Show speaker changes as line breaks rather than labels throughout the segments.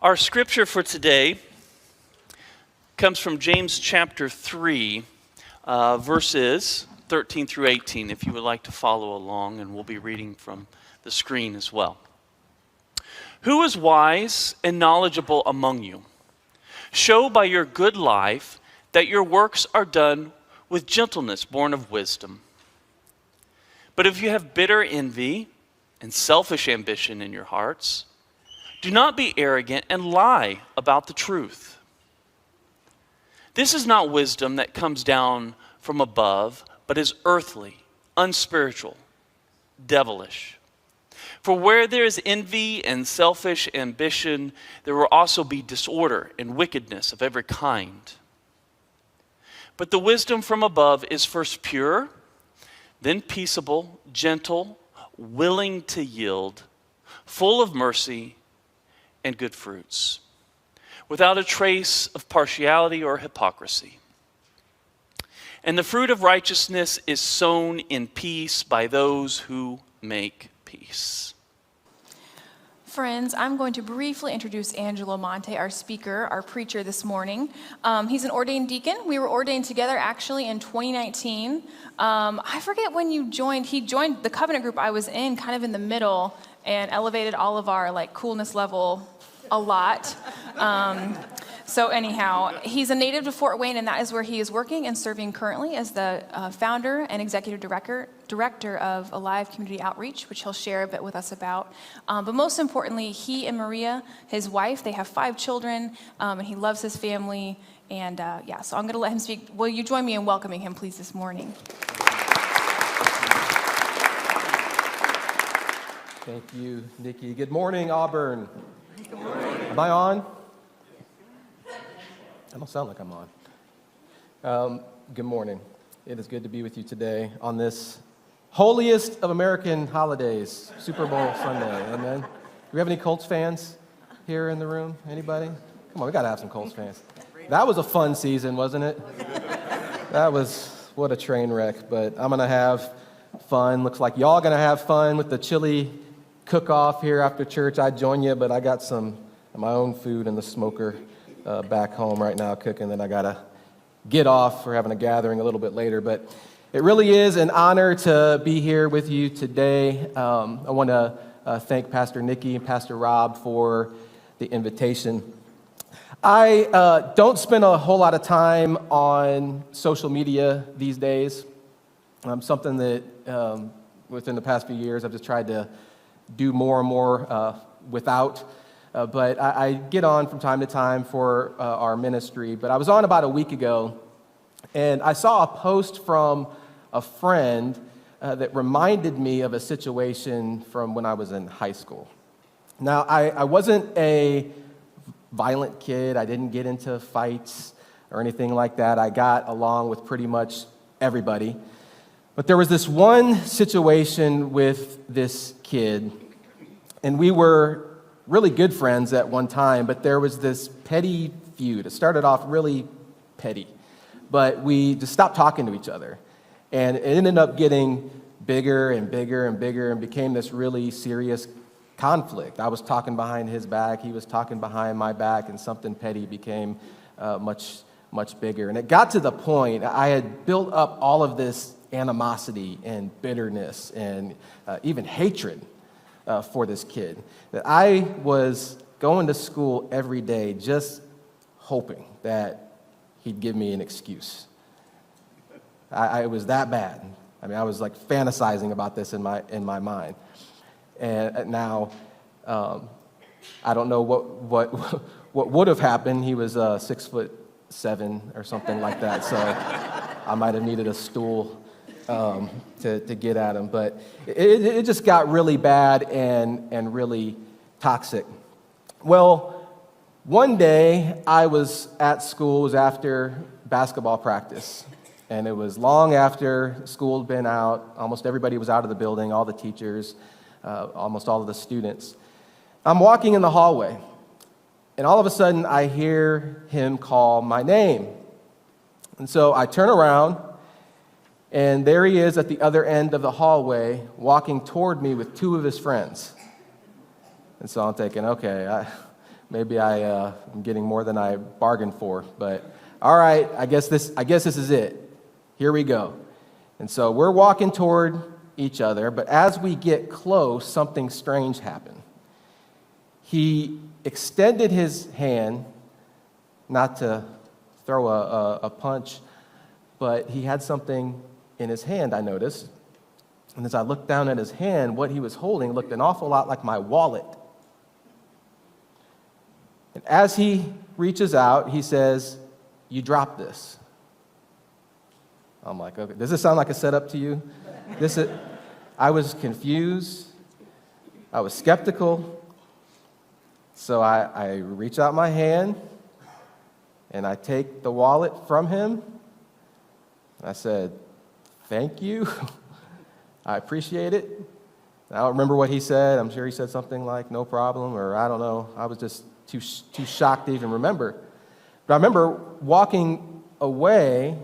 Our scripture for today comes from James chapter 3, verses 13 through 18, if you would like to follow along, and we'll be reading from the screen as well. Who is wise and knowledgeable among you? Show by your good life that your works are done with gentleness born of wisdom. But if you have bitter envy and selfish ambition in your hearts, do not be arrogant and lie about the truth. This is not wisdom that comes down from above, but is earthly, unspiritual, devilish. For where there is envy and selfish ambition, there will also be disorder and wickedness of every kind. But the wisdom from above is first pure, then peaceable, gentle, willing to yield, full of mercy and good fruits, without a trace of partiality or hypocrisy. And the fruit of righteousness is sown in peace by those who make peace.
Friends, I'm going to briefly introduce Angelo Mante, our speaker, our preacher this morning. He's an ordained deacon. We were ordained together actually in 2019. I forget when you joined. He joined the covenant group I was in kind of in the middle and elevated all of our coolness level a lot. So anyhow, he's a native to Fort Wayne, and that is where he is working and serving currently as the founder and executive director of Alive Community Outreach, which he'll share a bit with us about. But most importantly, he and Maria, his wife, they have 5 children, and he loves his family. And so I'm going to let him speak. Will you join me in welcoming him, please, this morning?
Thank you, Nikki. Good morning, Auburn. Good morning. Am I on? I don't sound like I'm on. Good morning. It is good to be with you today on this holiest of American holidays, Super Bowl Sunday. Amen. Do we have any Colts fans here in the room? Anybody? Come on, we got to have some Colts fans. That was a fun season, wasn't it? That was, what a train wreck. But I'm going to have fun. Looks like y'all going to have fun with the chili cook-off here after church. I'd join you, but I got some of my own food in the smoker back home right now cooking that I got to get off for having a gathering a little bit later. But it really is an honor to be here with you today. I want to thank Pastor Nikki and Pastor Rob for the invitation. I don't spend a whole lot of time on social media these days. Something that within the past few years I've just tried to do more and more without. But I get on from time to time for our ministry. But I was on about a week ago, and I saw a post from a friend that reminded me of a situation from when I was in high school. Now, I wasn't a violent kid. I didn't get into fights or anything like that. I got along with pretty much everybody. But there was this one situation with this kid, and we were really good friends at one time, but there was this petty feud. It started off really petty, but we just stopped talking to each other, and it ended up getting bigger and bigger and bigger and became this really serious conflict. I was talking behind his back, he was talking behind my back, and something petty became much bigger. And it got to the point I had built up all of this animosity and bitterness and even hatred for this kid, that I was going to school every day just hoping that he'd give me an excuse. I was that bad. I mean, I was like fantasizing about this in my mind. And now, I don't know what would have happened. He was 6'7" or something like that, so I might have needed a stool to get at him. But it just got really bad and really toxic. Well, one day I was at school, it was after basketball practice, and it was long after school had been out. Almost everybody was out of the building, all the teachers, almost all of the students. I'm walking in the hallway, and all of a sudden I hear him call my name. And so I turn around, and there he is at the other end of the hallway, walking toward me with 2 of his friends. And so I'm thinking, okay, Maybe I'm getting more than I bargained for, but all right, I guess this is it. Here we go. And so we're walking toward each other, but as we get close, something strange happened. He extended his hand, not to throw a punch, but he had something in his hand, I noticed. And as I looked down at his hand, what he was holding looked an awful lot like my wallet. And as he reaches out, he says, "You dropped this." I'm like, okay, does this sound like a setup to you? I was confused. I was skeptical. So I reach out my hand, and I take the wallet from him. I said, "Thank you. I appreciate it." I don't remember what he said. I'm sure he said something like, "No problem," or I don't know. I was just too shocked to even remember. But I remember walking away,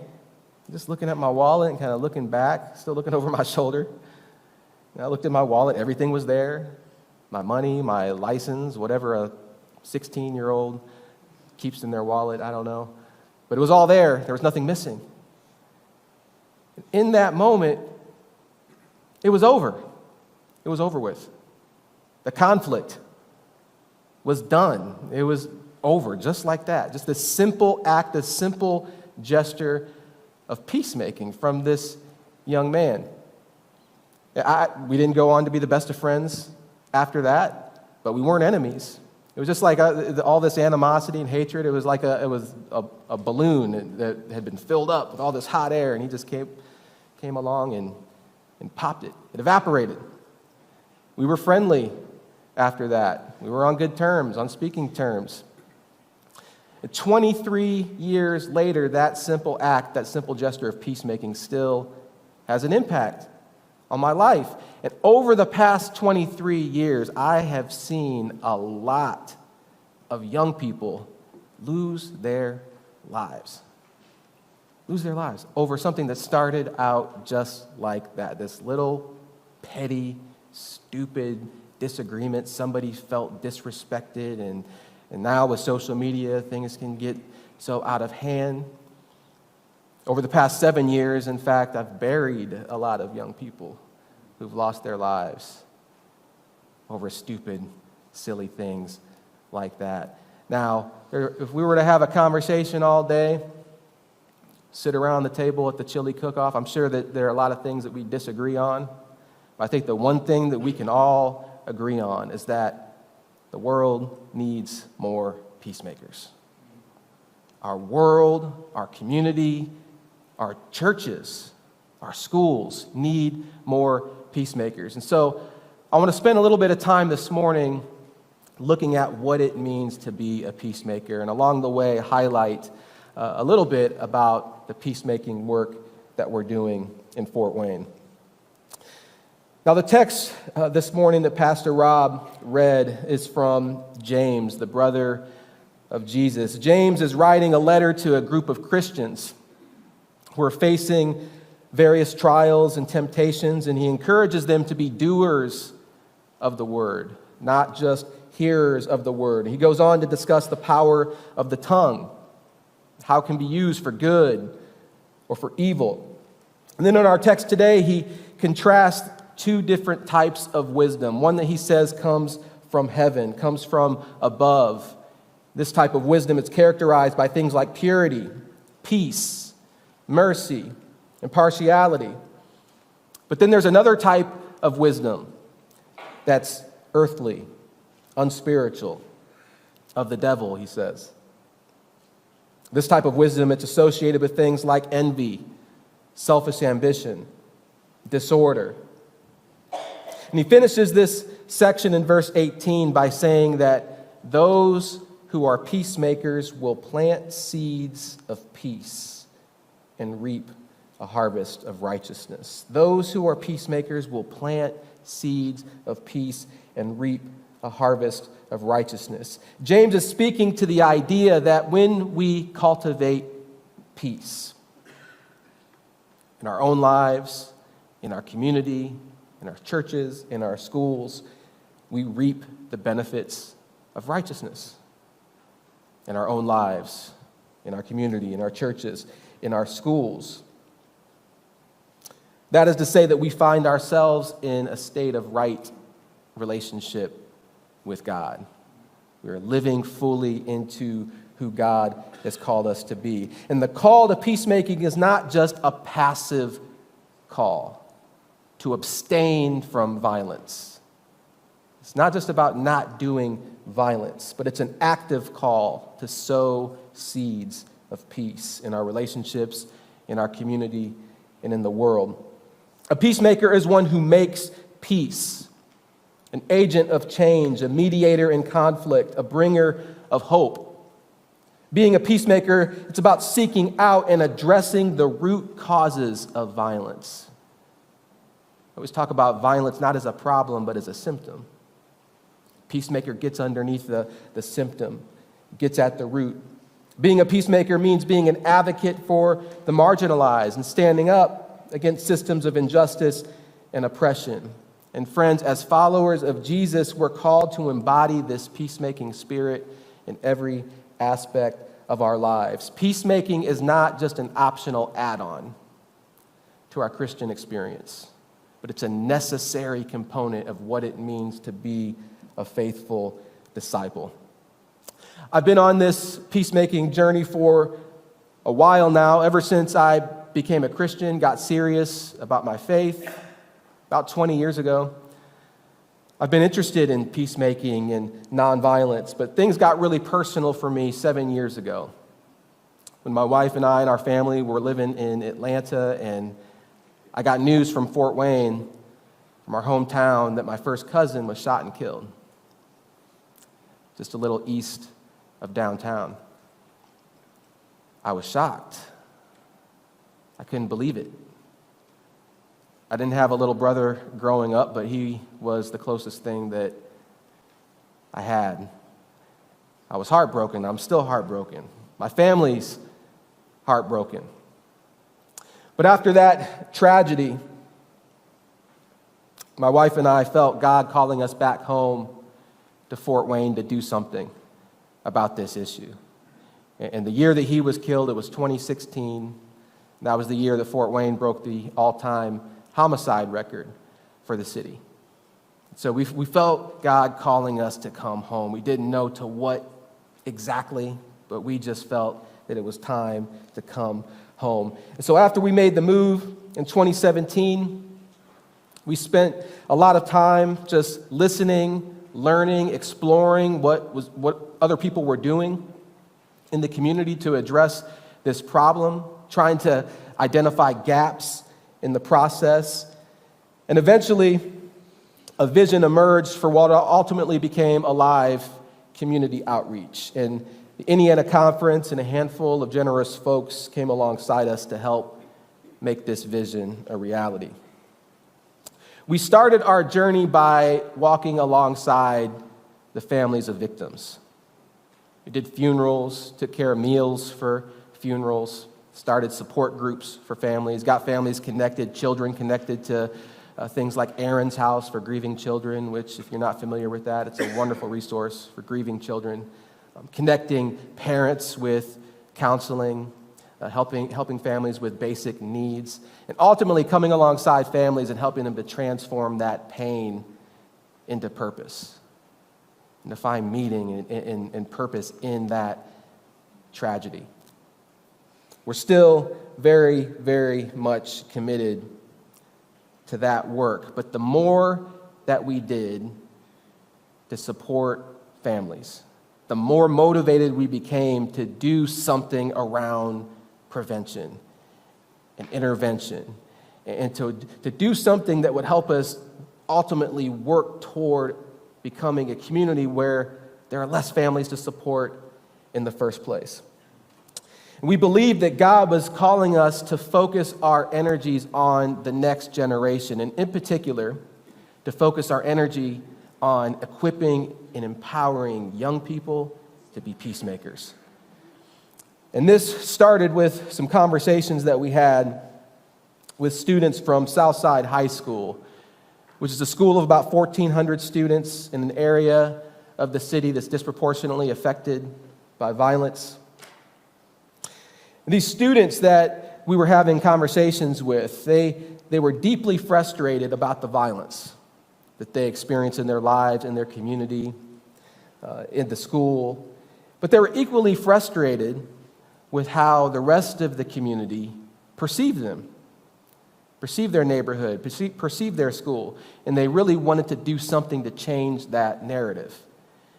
just looking at my wallet and kind of looking back, still looking over my shoulder. And I looked at my wallet. Everything was there. My money, my license, whatever a 16-year-old keeps in their wallet, I don't know. But it was all there. There was nothing missing. In that moment, it was over. It was over with. The conflict was done. It was over, just like that. Just this simple act, this simple gesture of peacemaking from this young man. We didn't go on to be the best of friends after that, but we weren't enemies. It was just like all this animosity and hatred. It was like a balloon that had been filled up with all this hot air, and he just came along and popped it. It evaporated. We were friendly after that. We were on good terms, on speaking terms. 23 years later, that simple act, that simple gesture of peacemaking still has an impact on my life. And over the past 23 years, I have seen a lot of young people lose their lives. Lose their lives over something that started out just like that. This little petty, stupid disagreement. Somebody felt disrespected, and now with social media, things can get so out of hand. Over the past 7 years, in fact, I've buried a lot of young people who've lost their lives over stupid, silly things like that. Now, if we were to have a conversation all day, sit around the table at the chili cook-off, I'm sure that there are a lot of things that we disagree on. But I think the one thing that we can all agree on is that the world needs more peacemakers. Our world, our community, our churches, our schools need more peacemakers. And so I want to spend a little bit of time this morning looking at what it means to be a peacemaker, and along the way highlight a little bit about the peacemaking work that we're doing in Fort Wayne. Now, the text this morning that Pastor Rob read is from James, the brother of Jesus. James is writing a letter to a group of Christians who are facing various trials and temptations, and he encourages them to be doers of the word, not just hearers of the word. He goes on to discuss the power of the tongue, how it can be used for good or for evil. And then in our text today, he contrasts two different types of wisdom. One that he says comes from heaven, comes from above. This type of wisdom is characterized by things like purity, peace, mercy, impartiality. But then there's another type of wisdom that's earthly, unspiritual, of the devil, he says. This type of wisdom, it's associated with things like envy, selfish ambition, disorder. And he finishes this section in verse 18 by saying that those who are peacemakers will plant seeds of peace and reap a harvest of righteousness. Those who are peacemakers will plant seeds of peace and reap a harvest of righteousness. James is speaking to the idea that when we cultivate peace in our own lives, in our community, in our churches, in our schools, we reap the benefits of righteousness. in our own lives, in our community, in our churches, in our schools. That is to say that we find ourselves in a state of right relationship with God. We are living fully into who God has called us to be. And the call to peacemaking is not just a passive call to abstain from violence. It's not just about not doing violence, but it's an active call to sow seeds of peace in our relationships, in our community, and in the world. A peacemaker is one who makes peace, an agent of change, a mediator in conflict, a bringer of hope. Being a peacemaker, it's about seeking out and addressing the root causes of violence. I always talk about violence not as a problem, but as a symptom. Peacemaker gets underneath the symptom, gets at the root. Being a peacemaker means being an advocate for the marginalized and standing up against systems of injustice and oppression. And friends, as followers of Jesus, we're called to embody this peacemaking spirit in every aspect of our lives. Peacemaking is not just an optional add-on to our Christian experience, but it's a necessary component of what it means to be a faithful disciple. I've been on this peacemaking journey for a while now, ever since I became a Christian, got serious about my faith about 20 years ago. I've been interested in peacemaking and nonviolence, but things got really personal for me 7 years ago when my wife and I and our family were living in Atlanta, and I got news from Fort Wayne, from our hometown, that my first cousin was shot and killed, just a little east of downtown. I was shocked. I couldn't believe it. I didn't have a little brother growing up, but he was the closest thing that I had. I was heartbroken. I'm still heartbroken. My family's heartbroken. But after that tragedy, my wife and I felt God calling us back home to Fort Wayne to do something about this issue. And the year that he was killed, it was 2016. That was the year that Fort Wayne broke the all-time homicide record for the city. So we felt God calling us to come home. We didn't know to what exactly, but we just felt that it was time to come home. And so after we made the move in 2017, we spent a lot of time just listening, learning, exploring what other people were doing in the community to address this problem, trying to identify gaps in the process. And eventually, a vision emerged for what ultimately became Alive Community Outreach. And the Indiana Conference and a handful of generous folks came alongside us to help make this vision a reality. We started our journey by walking alongside the families of victims. We did funerals, took care of meals for funerals, started support groups for families, got families connected, children connected to things like Aaron's House for grieving children, which, if you're not familiar with that, it's a wonderful resource for grieving children. Connecting parents with counseling, helping families with basic needs, and ultimately coming alongside families and helping them to transform that pain into purpose, and to find meaning and purpose in that tragedy. We're still very, very much committed to that work, but the more that we did to support families, the more motivated we became to do something around prevention and intervention, and to do something that would help us ultimately work toward becoming a community where there are less families to support in the first place. We believe that God was calling us to focus our energies on the next generation, and in particular, to focus our energy on equipping and empowering young people to be peacemakers. And this started with some conversations that we had with students from Southside High School, which is a school of about 1,400 students in an area of the city that's disproportionately affected by violence. These students that we were having conversations with, they were deeply frustrated about the violence that they experience in their lives, in their community, in the school. But they were equally frustrated with how the rest of the community perceived them, perceived their neighborhood, perceived their school. And they really wanted to do something to change that narrative.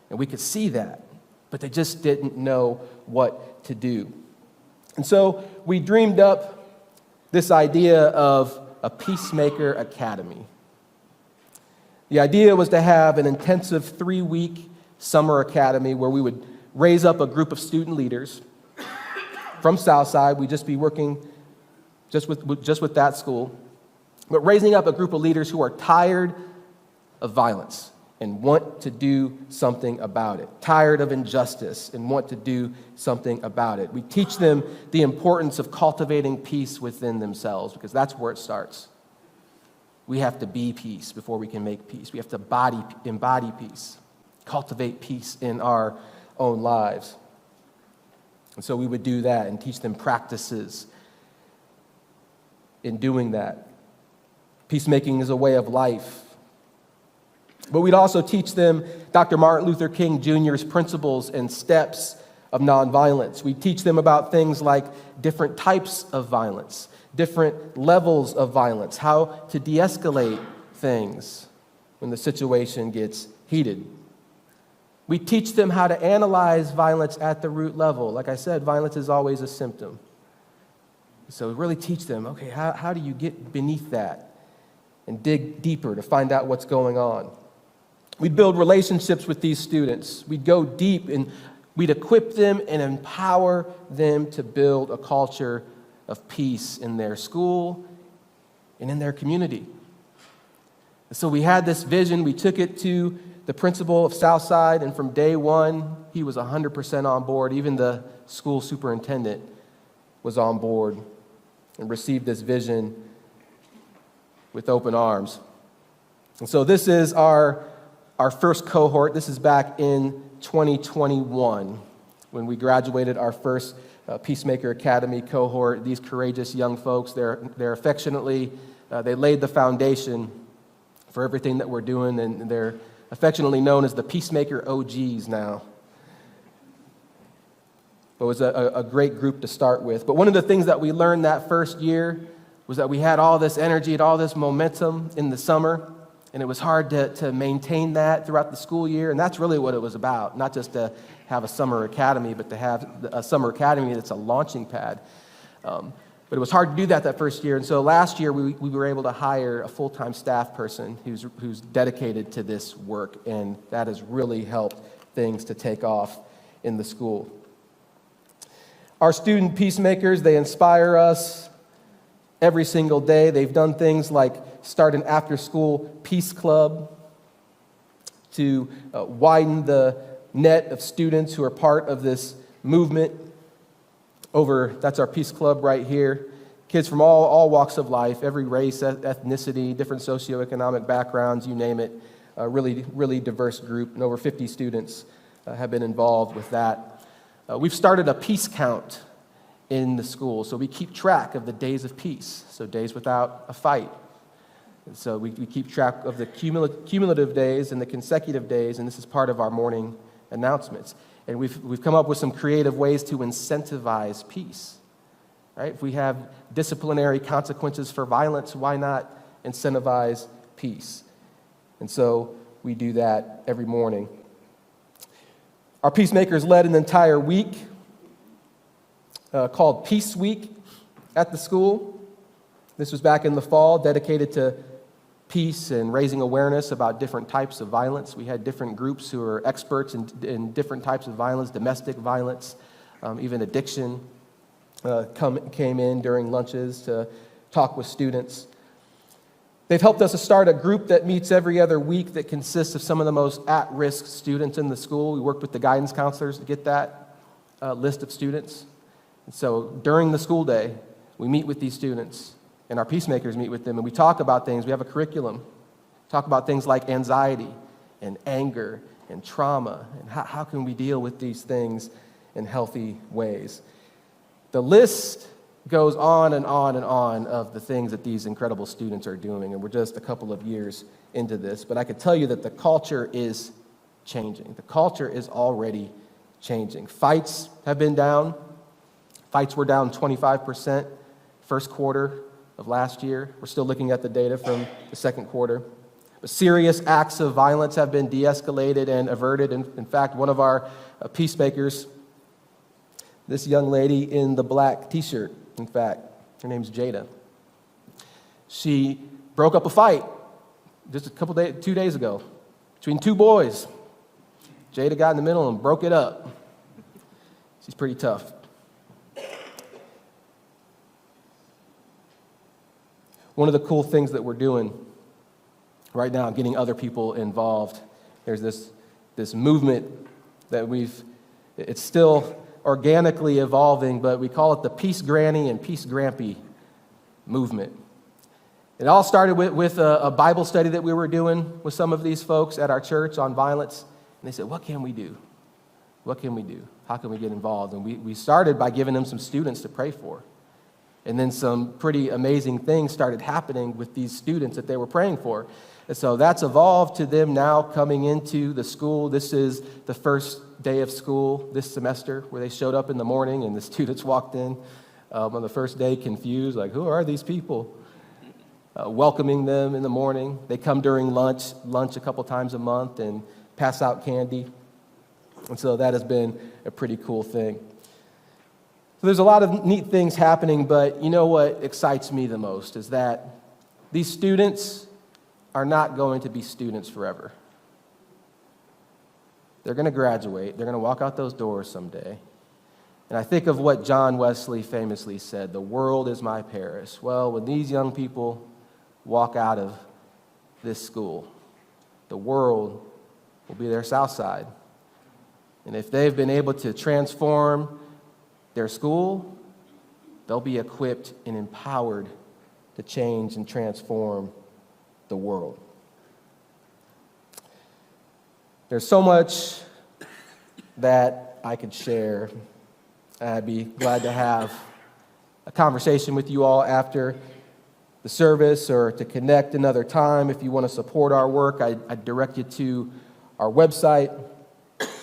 And we could see that, but they just didn't know what to do. And so we dreamed up this idea of a Peacemaker Academy. The idea was to have an intensive 3-week summer academy where we would raise up a group of student leaders from Southside. We'd just be working just with that school, but raising up a group of leaders who are tired of violence and want to do something about it, tired of injustice and want to do something about it. We teach them the importance of cultivating peace within themselves, because that's where it starts. We have to be peace before we can make peace. We have to embody peace, cultivate peace in our own lives. And so we would do that and teach them practices in doing that. Peacemaking is a way of life. But we'd also teach them Dr. Martin Luther King Jr.'s principles and steps of nonviolence. We teach them about things like different types of violence, different levels of violence, how to de-escalate things when the situation gets heated. We teach them how to analyze violence at the root level. Like I said, violence is always a symptom. So we really teach them, okay, how do you get beneath that and dig deeper to find out what's going on? We'd build relationships with these students. We'd go deep and we'd equip them and empower them to build a culture of peace in their school and in their community. And so we had this vision. We took it to the principal of Southside, and from day one, he was 100% on board. Even the school superintendent was on board and received this vision with open arms. And so this is our first cohort. This is back in 2021 when we graduated our first Peacemaker Academy cohort. These courageous young folks, they're affectionately, they laid the foundation for everything that we're doing, and they're affectionately known as the Peacemaker OGs now. It was a great group to start with. But one of the things that we learned that first year was that we had all this energy and all this momentum in the summer, and it was hard to maintain that throughout the school year, and that's really what it was about, not just to have a summer academy, but to have a summer academy that's a launching pad. But it was hard to do that first year, and so last year we were able to hire a full-time staff person who's dedicated to this work, and that has really helped things to take off in the school. Our student peacemakers, they inspire us every single day. They've done things like start an after-school peace club to widen the net of students who are part of this movement. That's our peace club right here. Kids from all walks of life, every race, ethnicity, different socioeconomic backgrounds, you name it. A really, really diverse group, and over 50 students have been involved with that. We've started a peace count in the school, so we keep track of the days of peace, so days without a fight. And so we keep track of the cumulative days and the consecutive days, and this is part of our morning announcements. And we've come up with some creative ways to incentivize peace, right? If we have disciplinary consequences for violence, why not incentivize peace? And so we do that every morning. Our peacemakers led an entire week called Peace Week at the school. This was back in the fall, dedicated to peace and raising awareness about different types of violence. We had different groups who are experts in different types of violence, domestic violence, even addiction, came in during lunches to talk with students. They've helped us to start a group that meets every other week that consists of some of the most at-risk students in the school. We worked with the guidance counselors to get that list of students. And so during the school day, we meet with these students, and our peacemakers meet with them, and we talk about things. We have a curriculum. Talk about things like anxiety and anger and trauma, and how can we deal with these things in healthy ways. The list goes on and on and on of the things that these incredible students are doing, and we're just a couple of years into this, but I can tell you that the culture is changing. The culture is already changing. Fights have been down. Fights were down 25% first quarter of last year. We're still looking at the data from the second quarter. But serious acts of violence have been de-escalated and averted. In fact, one of our peacemakers, this young lady in the black t-shirt, in fact, her name's Jada. She broke up a fight just 2 days ago between two boys. Jada got in the middle and broke it up. She's pretty tough. One of the cool things that we're doing right now, getting other people involved, there's this movement that it's still organically evolving, but we call it the Peace Granny and Peace Grampy movement. It all started with a Bible study that we were doing with some of these folks at our church on violence, and they said, what can we do? What can we do? How can we get involved? And we started by giving them some students to pray for. And then some pretty amazing things started happening with these students that they were praying for. And so that's evolved to them now coming into the school. This is the first day of school this semester where they showed up in the morning and the students walked in on the first day confused, like, who are these people? Welcoming them in the morning. They come during lunch a couple times a month and pass out candy. And so that has been a pretty cool thing. So there's a lot of neat things happening, but you know what excites me the most is that these students are not going to be students forever. They're going to graduate. They're going to walk out those doors someday. And I think of what John Wesley famously said, the world is my Paris. Well, when these young people walk out of this school, the world will be their South Side. And if they've been able to transform their school, they'll be equipped and empowered to change and transform the world. There's so much that I could share. I'd be glad to have a conversation with you all after the service or to connect another time. If you want to support our work, I direct you to our website,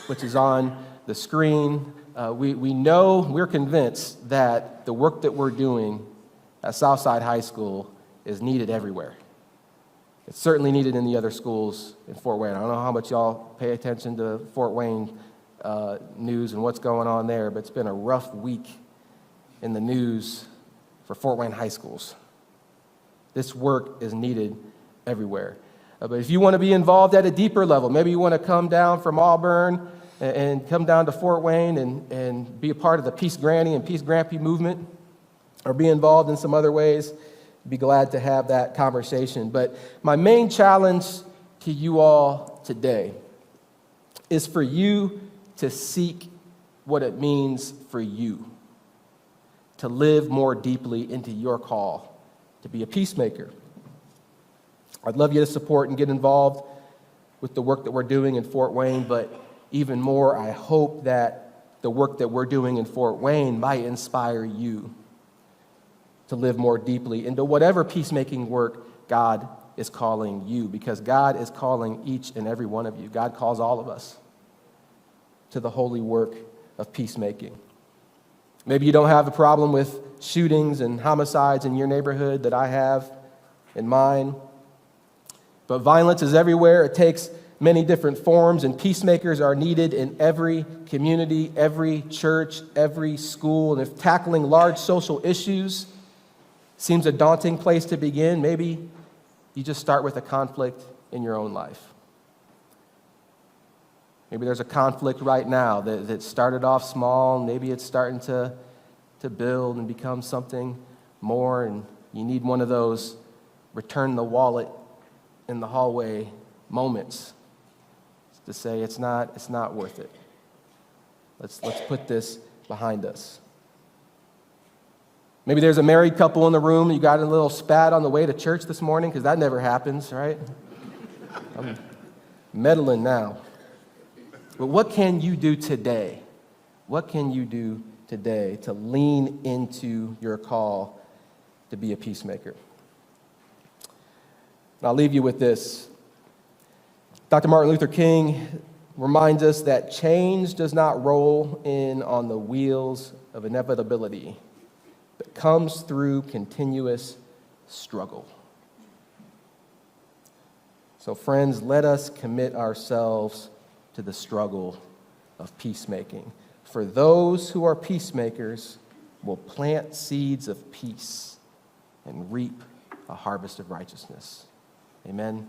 which is on the screen. We're convinced that the work that we're doing at Southside High School is needed everywhere. It's certainly needed in the other schools in Fort Wayne. I don't know how much y'all pay attention to Fort Wayne news and what's going on there, but it's been a rough week in the news for Fort Wayne high schools. This work is needed everywhere. But if you want to be involved at a deeper level, maybe you want to come down from Auburn and come down to Fort Wayne and be a part of the Peace Granny and Peace Grampy movement, or be involved in some other ways, be glad to have that conversation. But my main challenge to you all today is for you to seek what it means for you to live more deeply into your call to be a peacemaker. I'd love you to support and get involved with the work that we're doing in Fort Wayne, but even more, I hope that the work that we're doing in Fort Wayne might inspire you to live more deeply into whatever peacemaking work God is calling you, because God is calling each and every one of you. God calls all of us to the holy work of peacemaking. Maybe you don't have a problem with shootings and homicides in your neighborhood that I have in mine, but violence is everywhere. It takes many different forms, and peacemakers are needed in every community, every church, every school. And if tackling large social issues seems a daunting place to begin, maybe you just start with a conflict in your own life. Maybe there's a conflict right now that started off small. Maybe it's starting to build and become something more, and you need one of those return the wallet in the hallway moments to say it's not worth it. Let's put this behind us. Maybe there's a married couple in the room. You got a little spat on the way to church this morning, because that never happens, right? I'm meddling now. But what can you do today What can you do today to lean into your call to be a peacemaker? And I'll leave you with this. Dr. Martin Luther King reminds us that change does not roll in on the wheels of inevitability, but comes through continuous struggle. So, friends, let us commit ourselves to the struggle of peacemaking. For those who are peacemakers will plant seeds of peace and reap a harvest of righteousness. Amen.